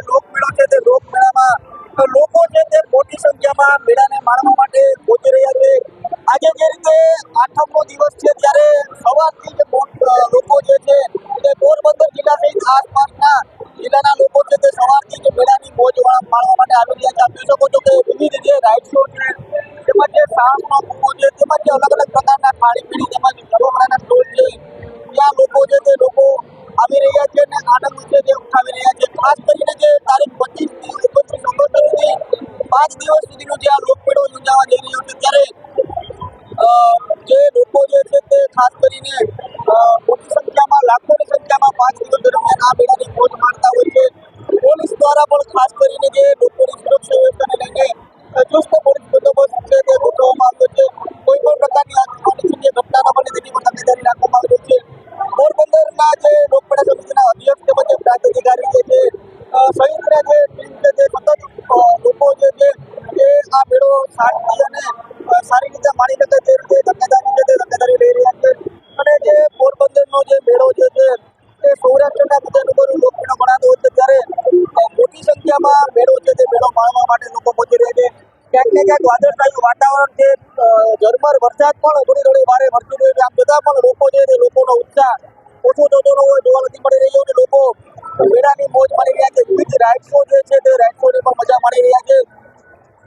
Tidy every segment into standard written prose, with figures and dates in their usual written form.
લોકમેળો છે તે લોકમેળામાં લોકો છે તે મોટી સંખ્યામાં મેળાને માણવા માટે પહોંચી રહ્યા છે. આજે જે રીતે આઠમનો દિવસ છે ત્યારે સવારથી જ લોકો જે છે તે પોરબંદર જિલ્લા સહિત આસપાસના જિલ્લાના લોકો છે તે સવારથી જ મેળાની મોજ માણવા માટે આવી રહ્યા છે. આપ જોઈ શકો છો કે વિવિધ જે રાઇડ શો છે તેમજ જે સાહસનો કૂવો છે તેમજ જે અલગ અલગ પ્રકારના ખાણીપીણી તેમજ રમકડાના સ્ટોલ છે ત્યાં લોકો છે તે લોકો આવી રહ્યા છે અને આનંદ છે તે ઉઠાવી રહ્યા છે. ખાસ કરીને જે તારીખ 25 થી 29 ઓગસ્ટ સુધી 5 દિવસ સુધીનો જે આ લોકમેળો યોજાવા જઈ રહ્યો છે ત્યારે જે લોકો જે છે તે ખાસ કરીને મોટી સંખ્યામાં લાખોની સંખ્યામાં 5 દિવસ દરમિયાન આ મેળાની મોજ માણતા હોય છે. પોલીસ દ્વારા પણ ખાસ કરીને જે લોકોની સુરક્ષા વ્યવસ્થાને લઈને ચુસ્ત પોલીસ બંદોબસ્ત છે તે ગોઠવવામાં આવ્યો છે. કોઈ પણ પ્રકારની અનિચ્છનીય ઘટના ન બને તેની પણ તકેદારી રાખવામાં આવી છે. પોરબંદરના જે લોકમેળા સમિતિના અધ્યક્ષ તેમજ પ્રાંત અધિકારી જે છે સહિતના જે ટીમ છે તે સતત લોકો જે છે તે આ મેળો શાંતિ અને સારી રીતે માણી શકે તે રીતે તકેદારી છે તે તકેદારી લઈ રહ્યા છે. અને જે પોરબંદરનો જે મેળો જે છે તે સૌરાષ્ટ્રના બીજા નંબરનો લોકમેળો ગણાતો હોય છે ત્યારે મોટી સંખ્યામાં મેળો છે તે મેળો માણવા માટે લોકો પહોંચી રહ્યા છે. ક્યાંક ને ક્યાંક વાદળછાયું વાતાવરણ છે, ઝરમર વરસાદ પણ થોડી વારે વરસી રહ્યો છે. આમ છતાં પણ લોકો છે તે લોકોનો ઉત્સાહ ઓછો થતો ન હોય જોવા નથી મળી રહ્યો અને લોકો મેળાની મોજ માણી રહ્યા છે. વિવિધ રાઇડ શો જે છે તે રાઇડ શોની પણ મજા માણી રહ્યા છે.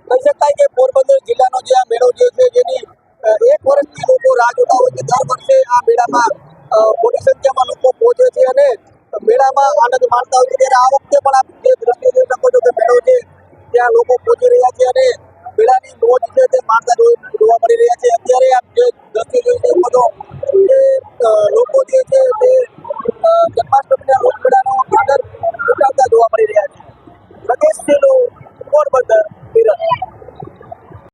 કહી શકાય કે પોરબંદર જિલ્લાનો જે આ મેળો જે છે જેની એક વર્ષથી લોકો રાહ જોતા હોય છે. દર વર્ષે આ મેળામાં મોટી સંખ્યામાં લોકો પહોંચે છે અને મેળામાં આનંદ માણતા હોય છે. ત્યારે આ વખતે પણ આપ જે દ્રશ્ય જોઈ શકો છો કે મેળો છે ત્યાં લોકો પહોંચી રહ્યા છે અને મેળાની મોજ છે તે માણતા જોવા મળી રહ્યા છે. અત્યારે આપ જે દ્રશ્ય જોઈ શકો છો કે લોકો જે છે તે જન્માષ્ટમીના લોકમેળાનો આનંદ ઉઠાવતા જોવા મળી રહ્યા છે. પ્રદેશ